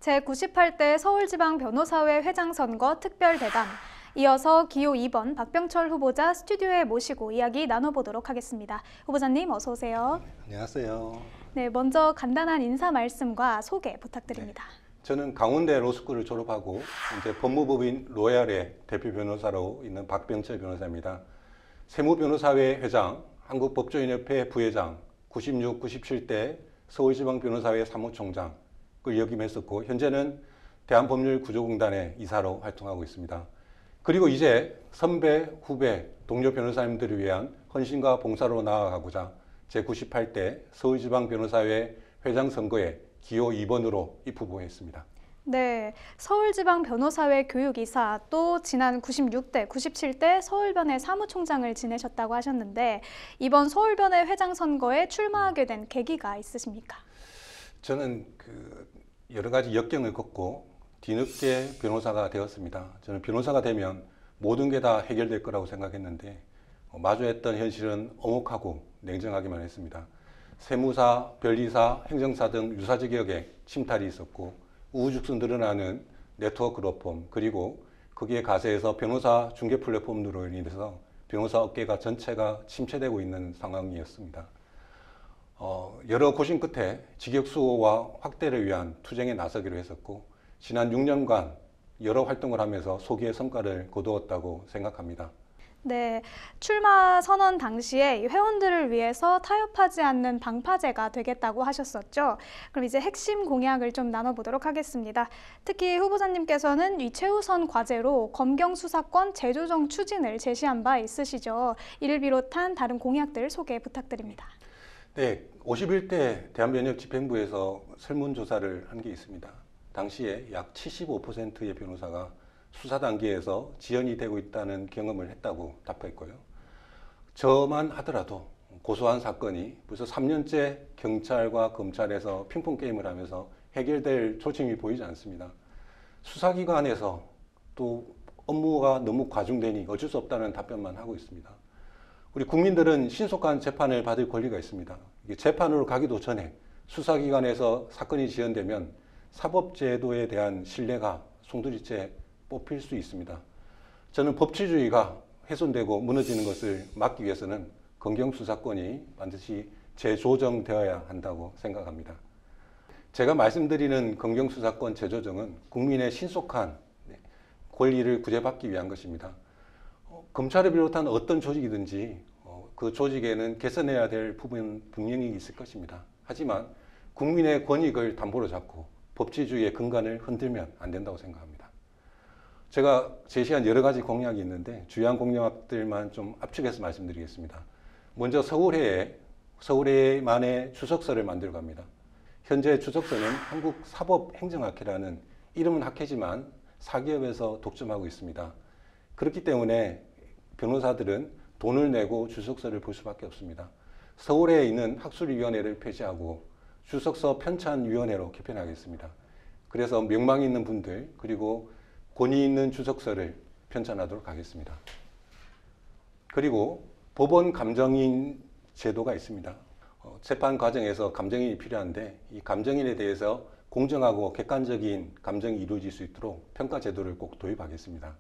제98대 서울지방변호사회 회장 선거 특별대담. 이어서 기호 2번 박병철 후보자 스튜디오에 모시고 이야기 나눠보도록 하겠습니다. 후보자님 어서 오세요. 안녕하세요. 네, 먼저 간단한 인사 말씀과 소개 부탁드립니다. 저는 강원대 로스쿨을 졸업하고 이제 법무법인 로얄의 대표 변호사로 있는 박병철 변호사입니다. 세무변호사회 회장, 한국법조인협회 부회장, 96, 97대 서울지방변호사회 사무총장을 역임했었고 현재는 대한법률구조공단의 이사로 활동하고 있습니다. 그리고 이제 선배, 후배, 동료 변호사님들을 위한 헌신과 봉사로 나아가고자 제98대 서울지방변호사회 회장 선거에 기호 2번으로 입후보했습니다. 네, 서울지방변호사회 교육이사 또 지난 96대, 97대 서울변의 사무총장을 지내셨다고 하셨는데 이번 서울변의 회장 선거에 출마하게 된 계기가 있으십니까? 저는 여러 가지 역경을 겪고 뒤늦게 변호사가 되었습니다. 저는 변호사가 되면 모든 게 다 해결될 거라고 생각했는데 마주했던 현실은 엄혹하고 냉정하기만 했습니다. 세무사, 변리사, 행정사 등 유사직역에 침탈이 있었고 우후죽순 늘어나는 네트워크 로펌 그리고 거기에 가세해서 변호사 중개 플랫폼으로 인해서 변호사 업계가 전체가 침체되고 있는 상황이었습니다. 여러 고심 끝에 직역 수호와 확대를 위한 투쟁에 나서기로 했었고 지난 6년간 여러 활동을 하면서 소기의 성과를 거두었다고 생각합니다. 네, 출마 선언 당시에 회원들을 위해서 타협하지 않는 방파제가 되겠다고 하셨었죠. 그럼 이제 핵심 공약을 좀 나눠보도록 하겠습니다. 특히 후보자님께서는 이 최우선 과제로 검경 수사권 재조정 추진을 제시한 바 있으시죠. 이를 비롯한 다른 공약들 소개 부탁드립니다. 네, 51대 대한변협집행부에서 설문조사를 한 게 있습니다. 당시에 약 75%의 변호사가 수사 단계에서 지연이 되고 있다는 경험을 했다고 답했고요. 저만 하더라도 고소한 사건이 벌써 3년째 경찰과 검찰에서 핑퐁 게임을 하면서 해결될 조짐이 보이지 않습니다. 수사기관에서 또 업무가 너무 과중되니 어쩔 수 없다는 답변만 하고 있습니다. 우리 국민들은 신속한 재판을 받을 권리가 있습니다. 이게 재판으로 가기도 전에 수사기관에서 사건이 지연되면 사법제도에 대한 신뢰가 송두리째 뽑힐 수 있습니다. 저는 법치주의가 훼손되고 무너지는 것을 막기 위해서는 검경 수사권이 반드시 재조정되어야 한다고 생각합니다. 제가 말씀드리는 검경 수사권 재조정은 국민의 신속한 권리를 구제받기 위한 것입니다. 검찰을 비롯한 어떤 조직이든지 그 조직에는 개선해야 될 부분 분명히 있을 것입니다. 하지만 국민의 권익을 담보로 잡고 법치주의의 근간을 흔들면 안 된다고 생각합니다. 제가 제시한 여러 가지 공약이 있는데 주요한 공약들만 좀 압축해서 말씀드리겠습니다. 먼저 서울에만의 주석서를 만들어 갑니다. 현재 주석서는 한국사법행정학회라는 이름은 학회지만 사기업에서 독점하고 있습니다. 그렇기 때문에 변호사들은 돈을 내고 주석서를 볼 수밖에 없습니다. 서울에 있는 학술위원회를 폐지하고 주석서 편찬위원회로 개편하겠습니다. 그래서 명망 있는 분들 그리고 권위 있는 주석서를 편찬하도록 하겠습니다. 그리고 법원 감정인 제도가 있습니다. 재판 과정에서 감정인이 필요한데 이 감정인에 대해서 공정하고 객관적인 감정이 이루어질 수 있도록 평가 제도를 꼭 도입하겠습니다.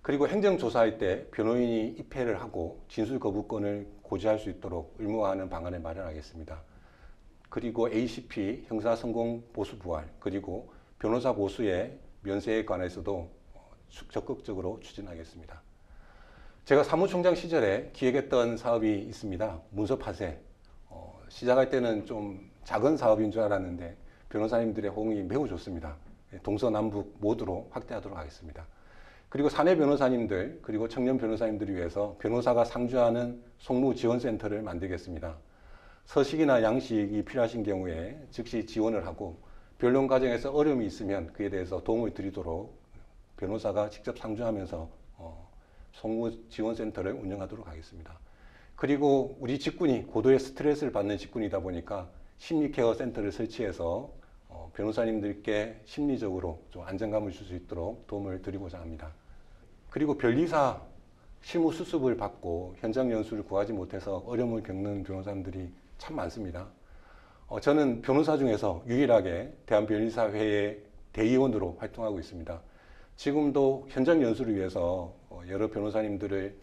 그리고 행정조사할 때 변호인이 입회를 하고 진술 거부권을 고지할 수 있도록 의무화하는 방안을 마련하겠습니다. 그리고 ACP 형사성공보수 부활 그리고 변호사 보수의 면세에 관해서도 적극적으로 추진하겠습니다. 제가 사무총장 시절에 기획했던 사업이 있습니다. 문서 파쇄. 시작할 때는 좀 작은 사업인 줄 알았는데 변호사님들의 호응이 매우 좋습니다. 동서남북 모두로 확대하도록 하겠습니다. 그리고 사내 변호사님들 그리고 청년 변호사님들을 위해서 변호사가 상주하는 송무지원센터를 만들겠습니다. 서식이나 양식이 필요하신 경우에 즉시 지원을 하고 변론 과정에서 어려움이 있으면 그에 대해서 도움을 드리도록 변호사가 직접 상주하면서 송무지원센터를 운영하도록 하겠습니다. 그리고 우리 직군이 고도의 스트레스를 받는 직군이다 보니까 심리케어 센터를 설치해서 변호사님들께 심리적으로 좀 안정감을 줄 수 있도록 도움을 드리고자 합니다. 그리고 변리사 실무 수습을 받고 현장 연수를 구하지 못해서 어려움을 겪는 변호사님들이 참 많습니다. 저는 변호사 중에서 유일하게 대한변리사회에 대의원으로 활동하고 있습니다. 지금도 현장 연수를 위해서 여러 변호사님들을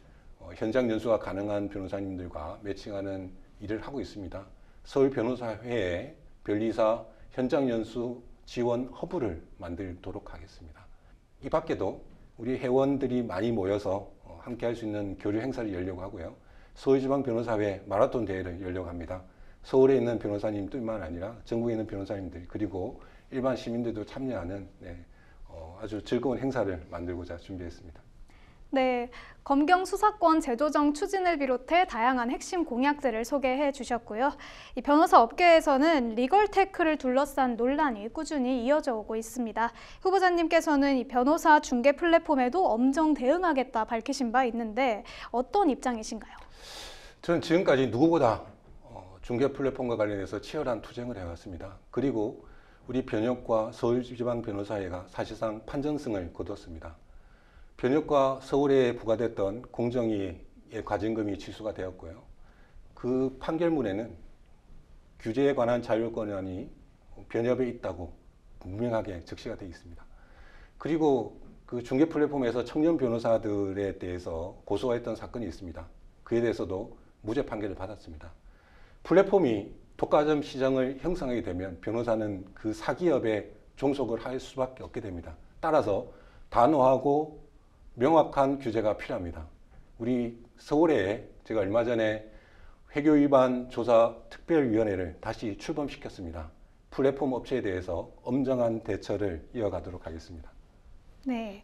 현장 연수가 가능한 변호사님들과 매칭하는 일을 하고 있습니다. 서울변호사회에 변리사 현장 연수 지원 허브를 만들도록 하겠습니다. 이 밖에도 우리 회원들이 많이 모여서 함께 할 수 있는 교류 행사를 열려고 하고요. 서울지방변호사회 마라톤 대회를 열려고 합니다. 서울에 있는 변호사님들만 아니라 전국에 있는 변호사님들 그리고 일반 시민들도 참여하는 아주 즐거운 행사를 만들고자 준비했습니다. 네, 검경 수사권 재조정 추진을 비롯해 다양한 핵심 공약들을 소개해 주셨고요. 이 변호사 업계에서는 리걸 테크를 둘러싼 논란이 꾸준히 이어져 오고 있습니다. 후보자님께서는 이 변호사 중개 플랫폼에도 엄정 대응하겠다 밝히신 바 있는데 어떤 입장이신가요? 저는 지금까지 누구보다 중개 플랫폼과 관련해서 치열한 투쟁을 해왔습니다. 그리고 우리 변협과 서울지방변호사회가 사실상 판정승을 거뒀습니다. 변협과 서울에 부과됐던 공정위의 과징금이 취소가 되었고요. 그 판결문에는 규제에 관한 자율권한이 변협에 있다고 분명하게 적시가 되어 있습니다. 그리고 그 중개 플랫폼에서 청년 변호사들에 대해서 고소했던 사건이 있습니다. 그에 대해서도 무죄 판결을 받았습니다. 플랫폼이 독과점 시장을 형성하게 되면 변호사는 그 사기업에 종속을 할 수밖에 없게 됩니다. 따라서 단호하고 명확한 규제가 필요합니다. 우리 서울에 제가 얼마 전에 회교 위반 조사 특별위원회를 다시 출범시켰습니다. 플랫폼 업체에 대해서 엄정한 대처를 이어가도록 하겠습니다. 네,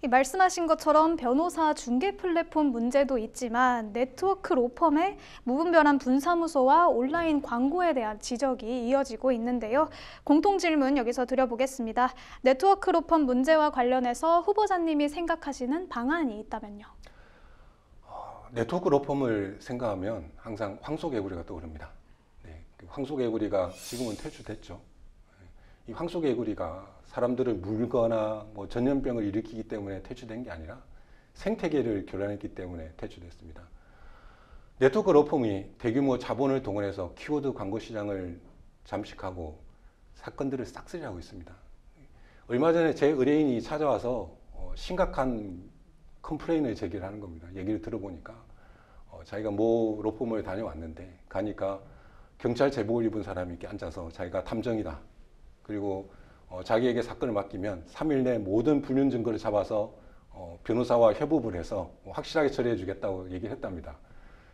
말씀하신 것처럼 변호사 중개 플랫폼 문제도 있지만 네트워크 로펌의 무분별한 분사무소와 온라인 광고에 대한 지적이 이어지고 있는데요. 공통 질문 여기서 드려보겠습니다. 네트워크 로펌 문제와 관련해서 후보자님이 생각하시는 방안이 있다면요? 네트워크 로펌을 생각하면 항상 황소개구리가 떠오릅니다. 네, 황소개구리가 지금은 퇴출됐죠. 이 황소개구리가 사람들을 물거나 전염병을 일으키기 때문에 퇴출된 게 아니라 생태계를 교란했기 때문에 퇴출됐습니다. 네트워크 로펌이 대규모 자본을 동원해서 키워드 광고 시장을 잠식하고 사건들을 싹쓸이하고 있습니다. 얼마 전에 제 의뢰인이 찾아와서 심각한 컴플레인을 제기를 하는 겁니다. 얘기를 들어보니까 자기가 모 로펌을 다녀왔는데 가니까 경찰 제복을 입은 사람이 이렇게 앉아서 자기가 탐정이다. 그리고 자기에게 사건을 맡기면 3일 내 모든 불륜 증거를 잡아서 변호사와 협업을 해서 확실하게 처리해 주겠다고 얘기를 했답니다.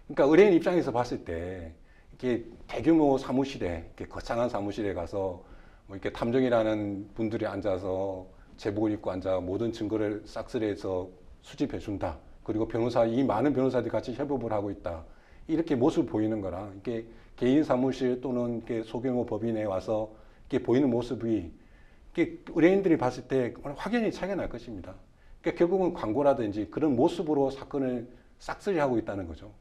그러니까 의뢰인 입장에서 봤을 때 이렇게 대규모 사무실에 이렇게 거창한 사무실에 가서 이렇게 탐정이라는 분들이 앉아서 제복을 입고 앉아 모든 증거를 싹쓸이해서 수집해 준다. 그리고 이 많은 변호사들이 같이 협업을 하고 있다. 이렇게 모습을 보이는 거랑 이렇게 개인 사무실 또는 이렇게 소규모 법인에 와서 이렇게 보이는 모습이 의뢰인들이 봤을 때 확연히 차이가 날 것입니다. 그러니까 결국은 광고라든지 그런 모습으로 사건을 싹쓸이하고 있다는 거죠.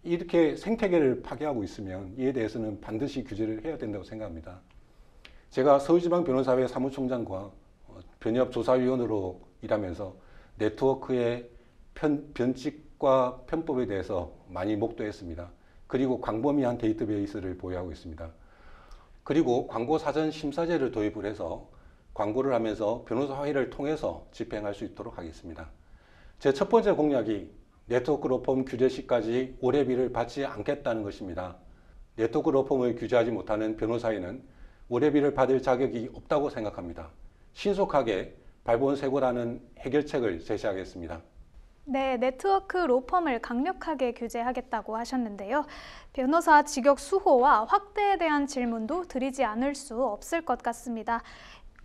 이렇게 생태계를 파괴하고 있으면 이에 대해서는 반드시 규제를 해야 된다고 생각합니다. 제가 서울지방변호사회 사무총장과 변협조사위원으로 일하면서 네트워크의 변칙과 편법에 대해서 많이 목도했습니다. 그리고 광범위한 데이터베이스를 보유하고 있습니다. 그리고 광고 사전 심사제를 도입을 해서 광고를 하면서 변호사 회의를 통해서 집행할 수 있도록 하겠습니다. 제 첫 번째 공약이 네트워크 로펌 규제 시까지 의뢰비를 받지 않겠다는 것입니다. 네트워크 로펌을 규제하지 못하는 변호사에는 의뢰비를 받을 자격이 없다고 생각합니다. 신속하게 발본색고라는 해결책을 제시하겠습니다. 네, 네트워크 로펌을 강력하게 규제하겠다고 하셨는데요. 변호사 직역 수호와 확대에 대한 질문도 드리지 않을 수 없을 것 같습니다.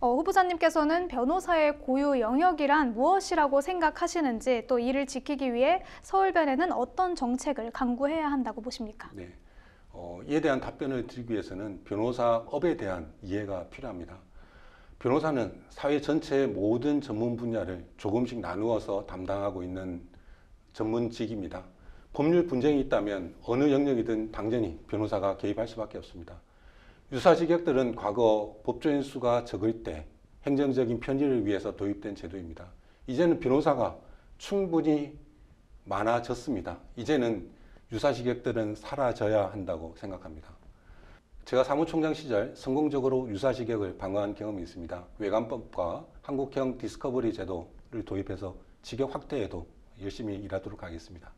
후보자님께서는 변호사의 고유 영역이란 무엇이라고 생각하시는지 또 이를 지키기 위해 서울변에는 어떤 정책을 강구해야 한다고 보십니까? 네, 이에 대한 답변을 드리기 위해서는 변호사업에 대한 이해가 필요합니다. 변호사는 사회 전체의 모든 전문 분야를 조금씩 나누어서 담당하고 있는 전문직입니다. 법률 분쟁이 있다면 어느 영역이든 당연히 변호사가 개입할 수밖에 없습니다. 유사직역들은 과거 법조인 수가 적을 때 행정적인 편의를 위해서 도입된 제도입니다. 이제는 변호사가 충분히 많아졌습니다. 이제는 유사직역들은 사라져야 한다고 생각합니다. 제가 사무총장 시절 성공적으로 유사직역을 방어한 경험이 있습니다. 외관법과 한국형 디스커버리 제도를 도입해서 직역 확대에도 열심히 일하도록 하겠습니다.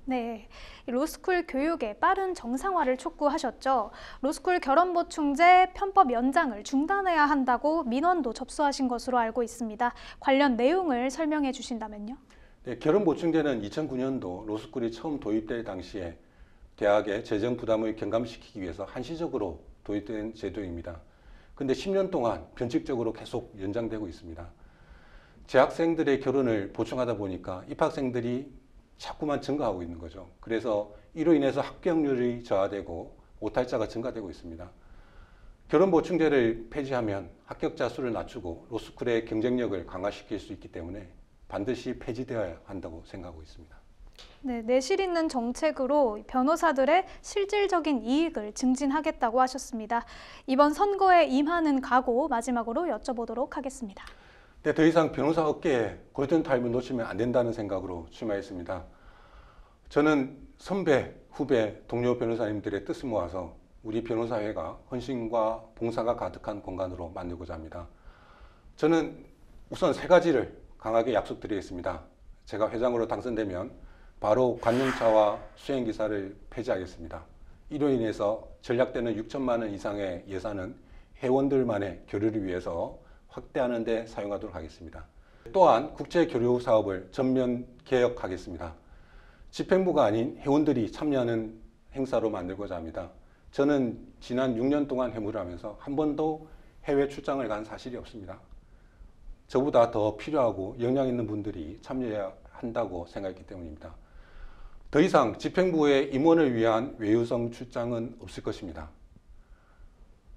네, 로스쿨 교육의 빠른 정상화를 촉구하셨죠. 로스쿨 결혼보충제 편법 연장을 중단해야 한다고 민원도 접수하신 것으로 알고 있습니다. 관련 내용을 설명해 주신다면요. 네, 결혼보충제는 2009년도 로스쿨이 처음 도입될 당시에 대학의 재정 부담을 경감시키기 위해서 한시적으로 도입된 제도입니다. 근데 10년 동안 변칙적으로 계속 연장되고 있습니다. 재학생들의 결혼을 보충하다 보니까 입학생들이 자꾸만 증가하고 있는 거죠. 그래서 이로 인해서 합격률이 저하되고 오탈자가 증가되고 있습니다. 결혼보충제를 폐지하면 합격자 수를 낮추고 로스쿨의 경쟁력을 강화시킬 수 있기 때문에 반드시 폐지되어야 한다고 생각하고 있습니다. 네, 내실 있는 정책으로 변호사들의 실질적인 이익을 증진하겠다고 하셨습니다. 이번 선거에 임하는 각오 마지막으로 여쭤보도록 하겠습니다. 네, 더 이상 변호사 업계에 골든타임을 놓치면 안 된다는 생각으로 출마했습니다. 저는 선배, 후배, 동료 변호사님들의 뜻을 모아서 우리 변호사회가 헌신과 봉사가 가득한 공간으로 만들고자 합니다. 저는 우선 3가지를 강하게 약속드리겠습니다. 제가 회장으로 당선되면 바로 관용차와 수행기사를 폐지하겠습니다. 이로 인해서 전략되는 6천만 원 이상의 예산은 회원들만의 교류를 위해서 확대하는 데 사용하도록 하겠습니다. 또한 국제교류 사업을 전면 개혁하겠습니다. 집행부가 아닌 회원들이 참여하는 행사로 만들고자 합니다. 저는 지난 6년 동안 회무를 하면서 한 번도 해외 출장을 간 사실이 없습니다. 저보다 더 필요하고 역량 있는 분들이 참여해야 한다고 생각했기 때문입니다. 더 이상 집행부의 임원을 위한 외유성 출장은 없을 것입니다.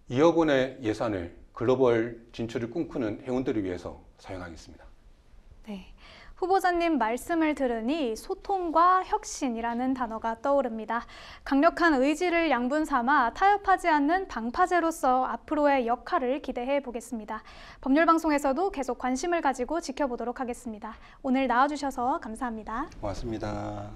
2억 원의 예산을 글로벌 진출을 꿈꾸는 회원들을 위해서 사용하겠습니다. 네, 후보자님 말씀을 들으니 소통과 혁신이라는 단어가 떠오릅니다. 강력한 의지를 양분 삼아 타협하지 않는 방파제로서 앞으로의 역할을 기대해 보겠습니다. 법률방송에서도 계속 관심을 가지고 지켜보도록 하겠습니다. 오늘 나와주셔서 감사합니다. 고맙습니다.